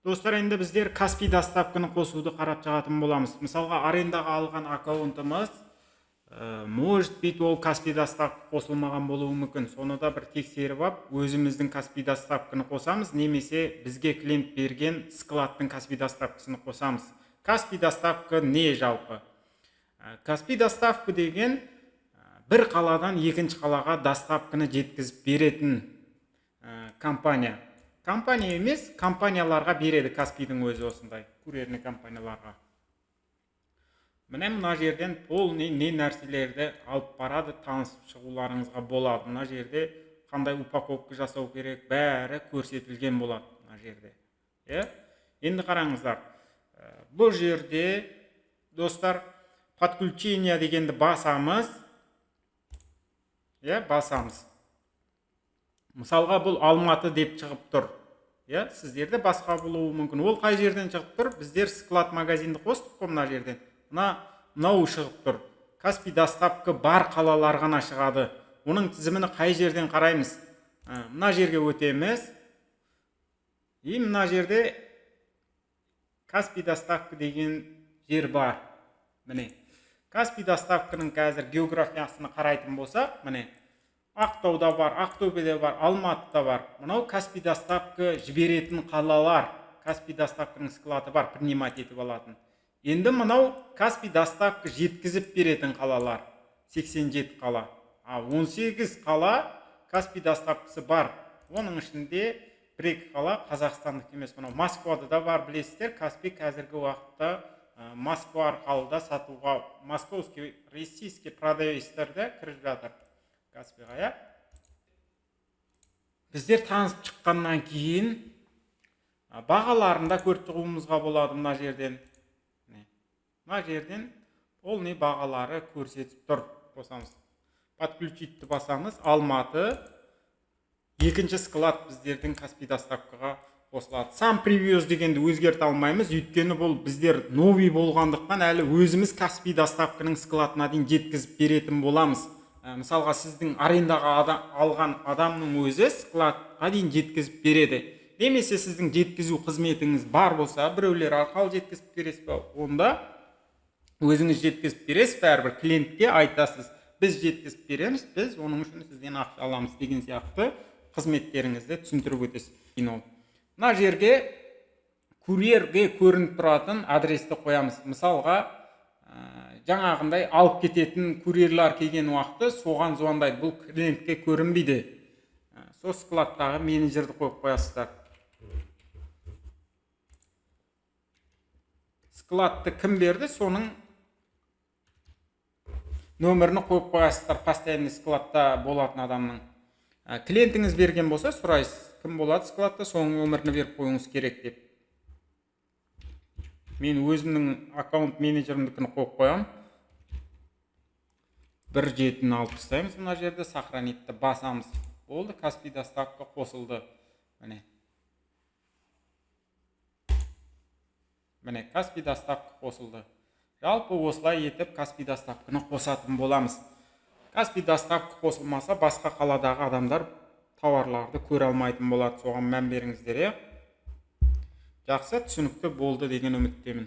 Достар, енді біздер Каспий доставканы қосуды қарап жағатын боламыз. Мысалға, арендаға алған аккаунтымыз, может быть, ол Каспий доставка қосылмаған болуы мүмкін. Соны да бір тексеріп алып, өзіміздің Каспий доставканы қосамыз, немесе бізге клиент берген складтың Каспий доставкасын қосамыз. Каспий доставка не жалпы? Каспий доставка деген бір қаладан екінші қалаға доставканы жеткізіп беретін компания. Компания емес, компанияларға береді Каспийдің өзі осындай, курьерный компанияларға. Мына жерден полный не нәрселерді алып барады, танысып шығуларыңызға болады. Мына жерде қандай упаковка жасау керек, бәрі көрсетілген болады мына жерде. Енді қараңыздар. Бұл жерде, достар, подключение дегенді басамыз. Басамыз. Мысалға, бұл Алматы деп шығып тұр. Сіздерде басқа болуы мүмкін. Ол қай жерден шығып тұр? Біздер склад магазинді қостық қой мына жерден. Мынау шығып тұр. Каспий доставка бар қалалар ғана шығады. Оның тізіміні қай жерден қараймыз? Мына жерге өтеміз. Мына жерде Каспий доставка деген жер бар. Каспий доставканың қазір географиясына қарайтын болсақ, Ақтауда бар, Ақтөбеде бар, Алматыда бар. Мынау Каспий доставка жіберетін қалалар. Каспий доставканың склады бар, принимать етіп алатын. Енді мынау Каспий доставка жеткізіп беретін қалалар. 87 қала. 18 қала Каспий доставкасы бар. Оның ішінде бір-екі қала қазақстандық емес. Мынау Москвада да бар, білесіздер. Каспий қазіргі уақытта Москва арқалыда сатуға, московский, российский продавецтерді кіріп жатыр. Каспийға, біздер танысып шыққаннан кейін бағаларында көріп шығуымызға болады мына жерден. Мына жерден ол не бағалары көрсетіп тұр. Қосамыз. Подключитті басамыз. Алматы. Екінші склад біздердің Каспий доставкаға қосылады. Сам привез дегенді өзгерте алмаймыз. Өйткені бұл біздер новый болғандықтан әлі өзіміз Каспий доставканың складына дейін жеткізіп беретін боламыз. Мысалға, сіздің арендаға алған адамның өзі складқа дейін жеткізіп береді. Немесе сіздің жеткізу қызметіңіз бар болса, біреулер арқылы жеткізіп бересіз бе? Онда өзіңіз жеткізіп бересіз, бәрібір клиентке айтасыз, біз жеткізіп береміз, біз оның үшін сізден ақша аламыз деген сияқты қызметтеріңізді түсіндіріп өтесіз. Мына жерге курьерге көрініп тұратын адресті қоямыз. Мысалға, жаңағындай алып кететін курьерлар келген уақытты соған звондайды. Бұл клиентке көрінбейді. Сол складтағы менеджерді қойып қоясыздар. Складты кім берді, соның нөмірін қойып қоясыздар. Постоянный складта болатын адамның. Клиентіңіз берген болса, сұрайсыз, кім болады складта, соның нөмірін беріп қойыңыз керек деп. Мен өзімнің аккаунт менеджерімдікін қойып қоям. 1.7-ні алып тастаймыз мына жерде, сохранитті басамыз. Болды, Каспий доставка қосылды. Каспий доставка қосылды. Жалпы осылай етіп Каспий доставканы қосатын боламыз. Каспий доставка қосылмаса, басқа қаладағы адамдар тауарларды көре алмайтын болады. Соған мән беріңіздер. Жақсы, түсінікті болды деген үміттемін.